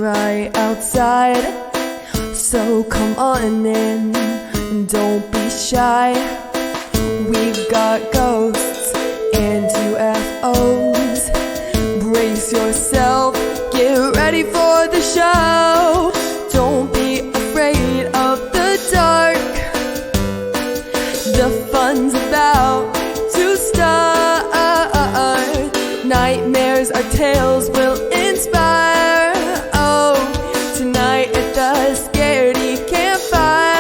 right outside, so come on in, don't be shy. We've got ghosts and UFOs. Brace yourself, get ready for the show. Don't be afraid of the dark, the fun's about to start. Nightmares or tales will inspire. Oh, tonight at the Scaredy Campfire.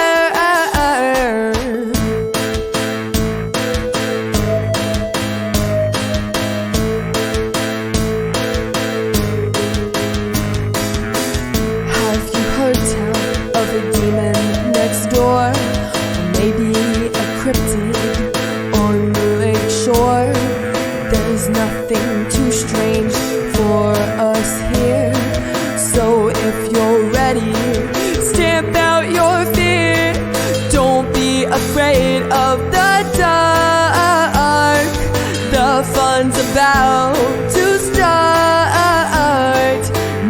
Have you heard tell of a demon next door? Or maybe a cryptid on the lake shore? There's nothing too strange for us here, so if you're ready, stamp out your fear. Don't be afraid of the dark, the fun's about to start.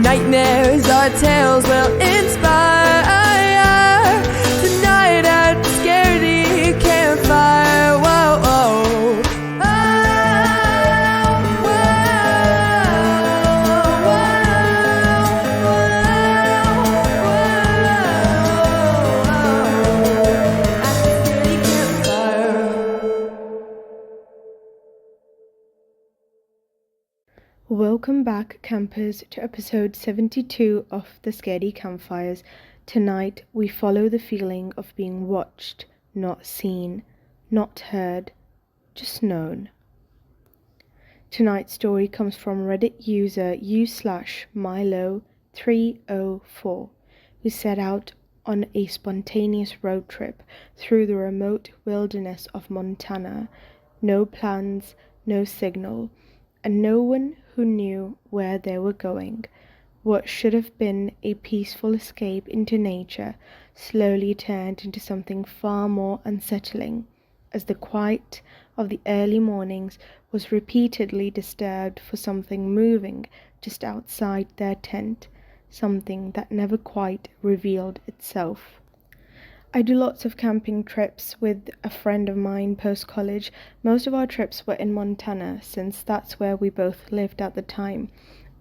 Nightmares or tales will inspire. Tonight at the Scaredy Campfire. Whoa, whoa. Welcome back, campers, to episode 72 of the Scaredy Campfires. Tonight, we follow the feeling of being watched, not seen, not heard, just known. Tonight's story comes from Reddit user u/Milo304, who set out on a spontaneous road trip through the remote wilderness of Montana. No plans, no signal, and no one who knew where they were going. What should have been a peaceful escape into nature slowly turned into something far more unsettling, as the quiet of the early mornings was repeatedly disturbed for something moving just outside their tent, something that never quite revealed itself. I do lots of camping trips with a friend of mine post-college. Most of our trips were in Montana, since that's where we both lived at the time,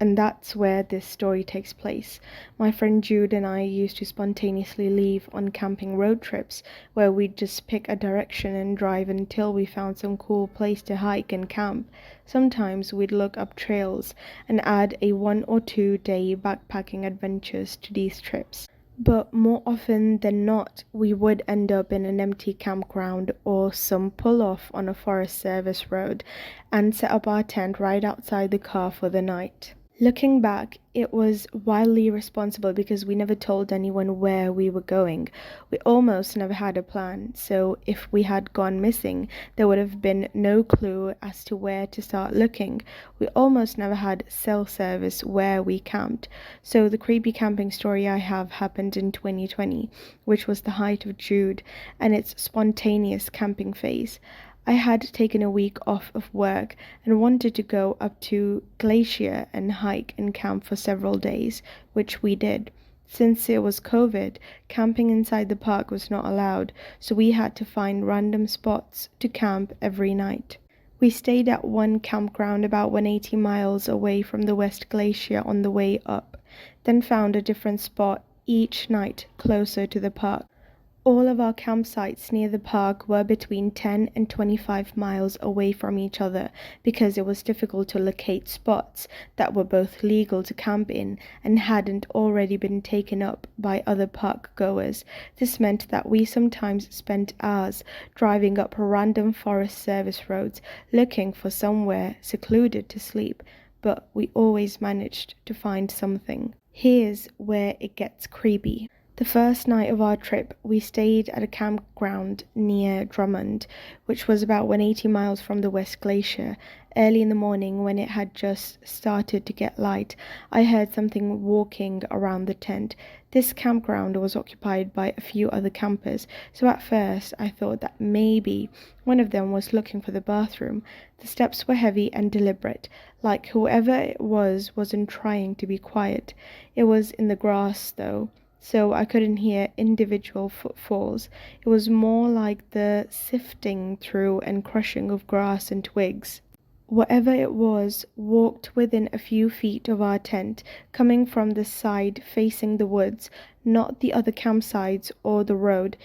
and that's where this story takes place. My friend Jude and I used to spontaneously leave on camping road trips, where we'd just pick a direction and drive until we found some cool place to hike and camp. Sometimes we'd look up trails and add a 1 or 2 day backpacking adventures to these trips. But more often than not, we would end up in an empty campground or some pull-off on a Forest Service road and set up our tent right outside the car for the night. Looking back, it was wildly irresponsible because we never told anyone where we were going. We almost never had a plan, so if we had gone missing, there would have been no clue as to where to start looking. We almost never had cell service where we camped, so the creepy camping story I have happened in 2020, which was the height of Jude and its spontaneous camping phase. I had taken a week off of work and wanted to go up to Glacier and hike and camp for several days, which we did. Since it was COVID, camping inside the park was not allowed, so we had to find random spots to camp every night. We stayed at one campground about 180 miles away from the West Glacier on the way up, then found a different spot each night closer to the park. All of our campsites near the park were between 10 and 25 miles away from each other because it was difficult to locate spots that were both legal to camp in and hadn't already been taken up by other park goers. This meant that we sometimes spent hours driving up random Forest Service roads looking for somewhere secluded to sleep, but we always managed to find something. Here's where it gets creepy. The first night of our trip, we stayed at a campground near Drummond, which was about 180 miles from the West Glacier. Early in the morning, when it had just started to get light, I heard something walking around the tent. This campground was occupied by a few other campers, so at first I thought that maybe one of them was looking for the bathroom. The steps were heavy and deliberate, like whoever it was wasn't trying to be quiet. It was in the grass, though, so I couldn't hear individual footfalls. It was more like the sifting through and crushing of grass and twigs. Whatever it was walked within a few feet of our tent, coming from the side facing the woods, not the other campsites or the road.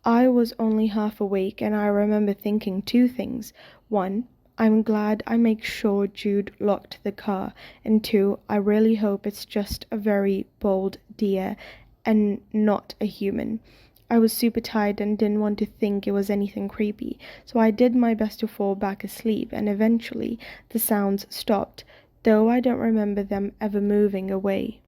I was only half awake, and I remember thinking two things. One, I'm glad I make sure Jude locked the car, and two, I really hope it's just a very bold deer and not a human. I was super tired and didn't want to think it was anything creepy, so I did my best to fall back asleep, and eventually the sounds stopped, though I don't remember them ever moving away.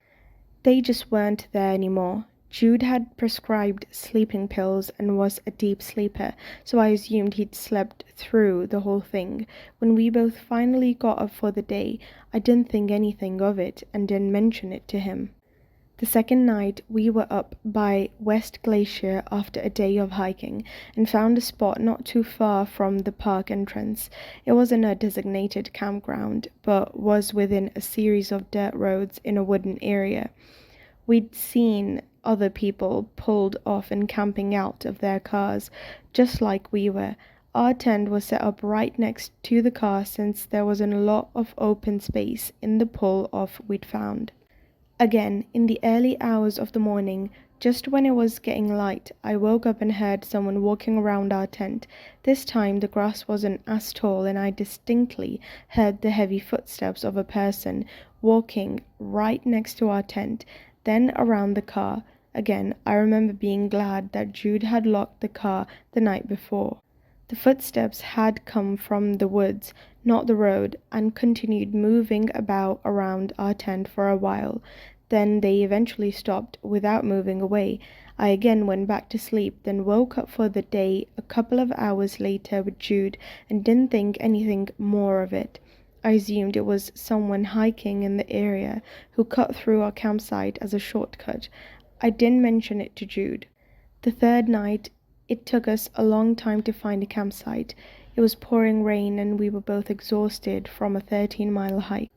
They just weren't there anymore. Jude had prescribed sleeping pills and was a deep sleeper, so I assumed he'd slept through the whole thing. When we both finally got up for the day, I didn't think anything of it and didn't mention it to him. The second night, we were up by West Glacier after a day of hiking and found a spot not too far from the park entrance. It wasn't a designated campground, but was within a series of dirt roads in a wooded area. We'd seen other people pulled off and camping out of their cars, just like we were. Our tent was set up right next to the car since there wasn't a lot of open space in the pull-off we'd found. Again, in the early hours of the morning, just when it was getting light, I woke up and heard someone walking around our tent. This time the grass wasn't as tall, and I distinctly heard the heavy footsteps of a person walking right next to our tent, then around the car. Again, I remember being glad that Jude had locked the car the night before. The footsteps had come from the woods, not the road, and continued moving about around our tent for a while. Then they eventually stopped without moving away. I again went back to sleep, then woke up for the day a couple of hours later with Jude and didn't think anything more of it. I assumed it was someone hiking in the area who cut through our campsite as a shortcut. I didn't mention it to Jude. The third night, it took us a long time to find a campsite. It was pouring rain and we were both exhausted from a 13-mile hike.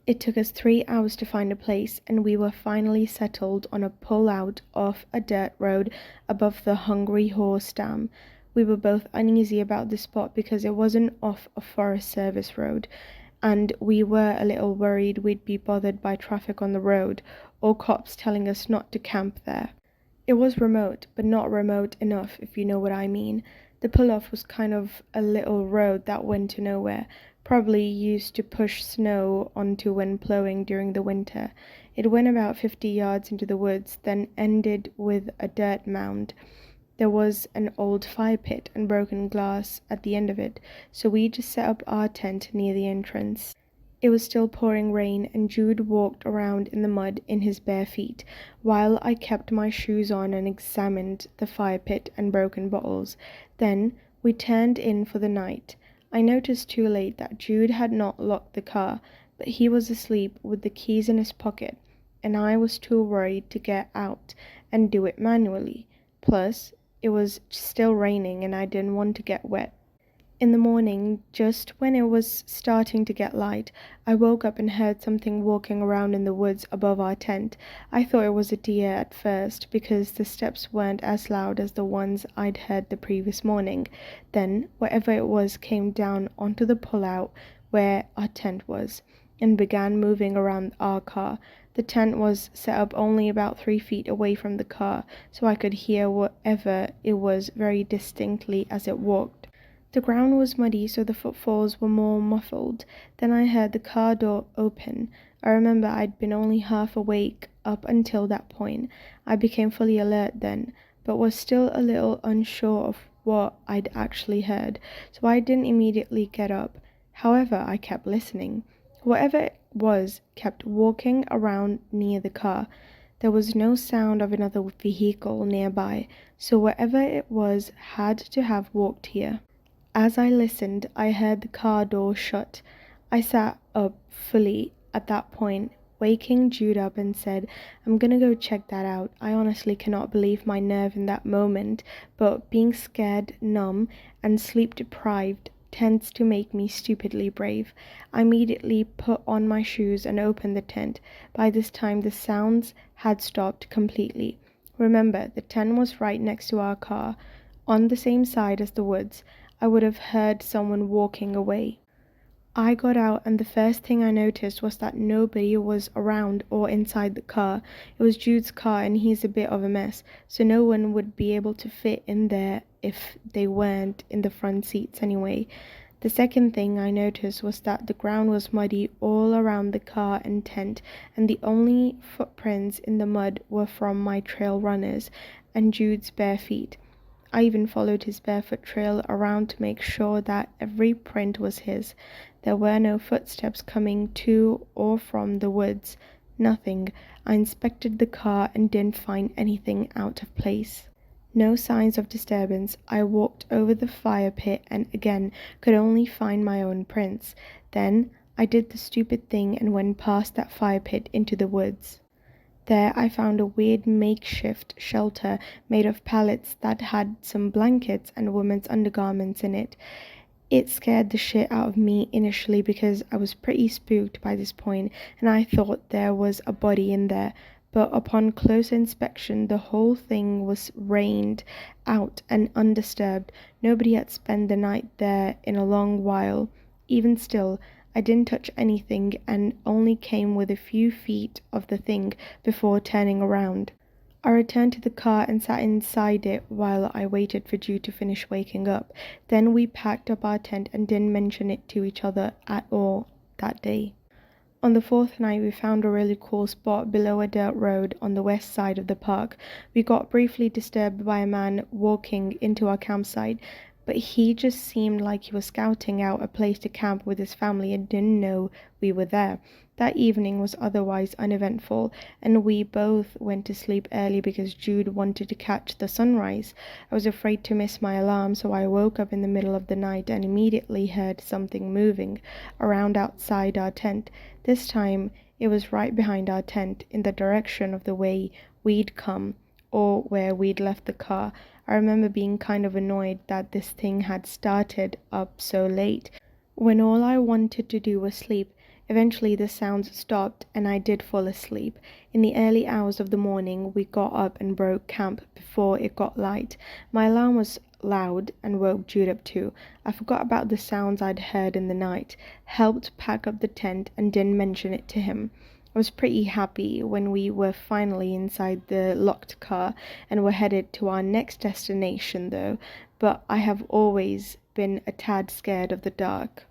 It took us 3 hours to find a place, and we were finally settled on a pull-out off a dirt road above the Hungry Horse Dam. We were both uneasy about the spot because it wasn't off a Forest Service road, and we were a little worried we'd be bothered by traffic on the road or cops telling us not to camp there. It was remote, but not remote enough, if you know what I mean. The pull-off was kind of a little road that went to nowhere, probably used to push snow onto when plowing during the winter. It went about 50 yards into the woods, then ended with a dirt mound. There was an old fire pit and broken glass at the end of it, so we just set up our tent near the entrance. It was still pouring rain, and Jude walked around in the mud in his bare feet, while I kept my shoes on and examined the fire pit and broken bottles. Then we turned in for the night. I noticed too late that Jude had not locked the car, but he was asleep with the keys in his pocket, and I was too worried to get out and do it manually. Plus, it was still raining and I didn't want to get wet. In the morning, just when it was starting to get light, I woke up and heard something walking around in the woods above our tent. I thought it was a deer at first because the steps weren't as loud as the ones I'd heard the previous morning. Then, whatever it was came down onto the pullout where our tent was and began moving around our car. The tent was set up only about 3 feet away from the car, so I could hear whatever it was very distinctly as it walked. The ground was muddy, so the footfalls were more muffled. Then I heard the car door open. I remember I'd been only half awake up until that point. I became fully alert then, but was still a little unsure of what I'd actually heard, so I didn't immediately get up. However, I kept listening. Whatever it was kept walking around near the car. There was no sound of another vehicle nearby, so whatever it was had to have walked here. As I listened, I heard the car door shut. I sat up fully at that point, waking Jude up and said, "I'm gonna go check that out." I honestly cannot believe my nerve in that moment, but being scared, numb, and sleep deprived tends to make me stupidly brave. I immediately put on my shoes and opened the tent. By this time, the sounds had stopped completely. Remember, the tent was right next to our car, on the same side as the woods. I would have heard someone walking away. I got out, and the first thing I noticed was that nobody was around or inside the car. It was Jude's car, and he's a bit of a mess, so no one would be able to fit in there if they weren't in the front seats anyway. The second thing I noticed was that the ground was muddy all around the car and tent, and the only footprints in the mud were from my trail runners and Jude's bare feet. I even followed his barefoot trail around to make sure that every print was his. There were no footsteps coming to or from the woods. Nothing. I inspected the car and didn't find anything out of place. No signs of disturbance. I walked over the fire pit and again could only find my own prints. Then I did the stupid thing and went past that fire pit into the woods. There I found a weird makeshift shelter made of pallets that had some blankets and women's undergarments in it. It scared the shit out of me initially because I was pretty spooked by this point and I thought there was a body in there. But upon closer inspection, the whole thing was rained out and undisturbed. Nobody had spent the night there in a long while. Even still, I didn't touch anything and only came within a few feet of the thing before turning around. I returned to the car and sat inside it while I waited for Jude to finish waking up. Then we packed up our tent and didn't mention it to each other at all that day. On the fourth night, we found a really cool spot below a dirt road on the west side of the park. We got briefly disturbed by a man walking into our campsite, but he just seemed like he was scouting out a place to camp with his family and didn't know we were there. That evening was otherwise uneventful, and we both went to sleep early because Jude wanted to catch the sunrise. I was afraid to miss my alarm, so I woke up in the middle of the night and immediately heard something moving around outside our tent. This time, it was right behind our tent, in the direction of the way we'd come, or where we'd left the car. I remember being kind of annoyed that this thing had started up so late, when all I wanted to do was sleep. Eventually the sounds stopped and I did fall asleep. In the early hours of the morning, we got up and broke camp before it got light. My alarm was loud and woke Jude up too. I forgot about the sounds I'd heard in the night, helped pack up the tent and didn't mention it to him. I was pretty happy when we were finally inside the locked car and were headed to our next destination though, but I have always been a tad scared of the dark.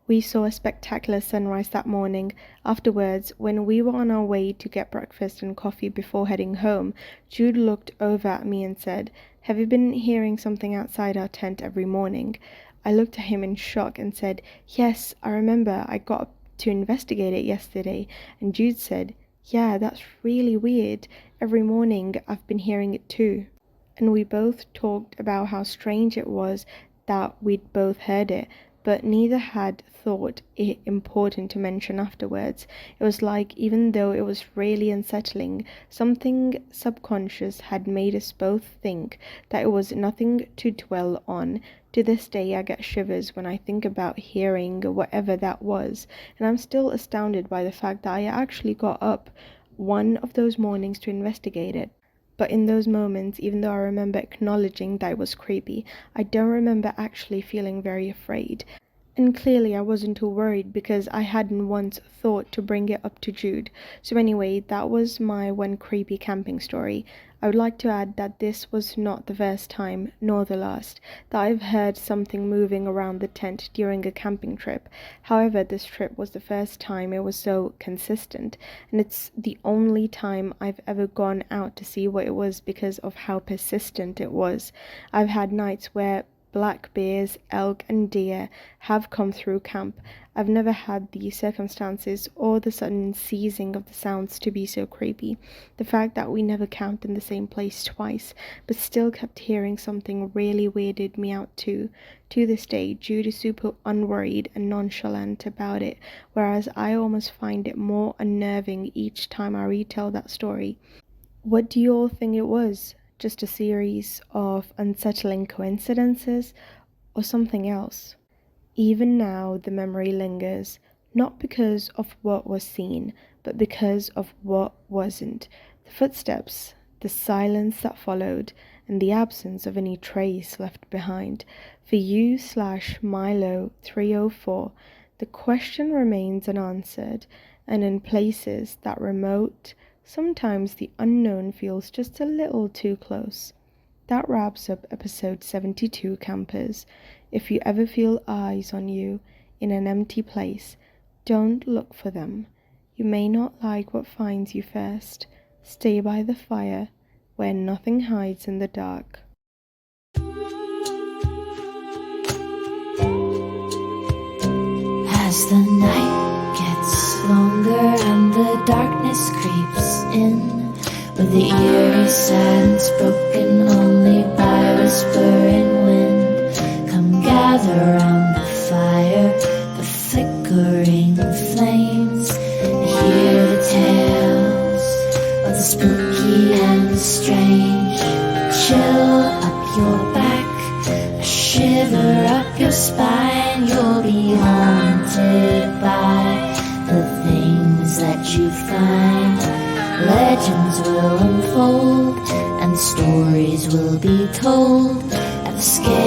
We saw a spectacular sunrise that morning. Afterwards, when we were on our way to get breakfast and coffee before heading home, Jude looked over at me and said, "Have you been hearing something outside our tent every morning?" I looked at him in shock and said, "Yes, I remember. I got up to investigate it yesterday." And Jude said, "Yeah, that's really weird. Every morning I've been hearing it too." And we both talked about how strange it was that we'd both heard it, but neither had thought it important to mention afterwards. It was like, even though it was really unsettling, something subconscious had made us both think that it was nothing to dwell on. To this day, I get shivers when I think about hearing whatever that was, and I'm still astounded by the fact that I actually got up one of those mornings to investigate it. But in those moments, even though I remember acknowledging that it was creepy, I don't remember actually feeling very afraid. And clearly I wasn't too worried because I hadn't once thought to bring it up to Jude. So anyway, that was my one creepy camping story. I would like to add that this was not the first time, nor the last, that I've heard something moving around the tent during a camping trip. However, this trip was the first time it was so consistent, and it's the only time I've ever gone out to see what it was because of how persistent it was. I've had nights where black bears, elk, and deer have come through camp. I've never had the circumstances or the sudden ceasing of the sounds to be so creepy. The fact that we never camped in the same place twice, but still kept hearing something really weirded me out too. To this day, Jude is super unworried and nonchalant about it, whereas I almost find it more unnerving each time I retell that story. What do you all think it was? Just a series of unsettling coincidences, or something else? Even now, the memory lingers, not because of what was seen, but because of what wasn't. The footsteps, the silence that followed, and the absence of any trace left behind. For you/Milo304, the question remains unanswered, and in places that remote, sometimes the unknown feels just a little too close. That wraps up episode 72, campers. If you ever feel eyes on you in an empty place, don't look for them. You may not like what finds you first. Stay by the fire, where nothing hides in the dark. As the night gets longer and the darkness creeps in, with the eerie silence broken only by whispering wind, come gather round the fire, the flickering flames, and hear the tales of the spooky and the strange. A chill up your back, a shiver up your spine. You'll be haunted by the things that you find. Legends will unfold and stories will be told at the scary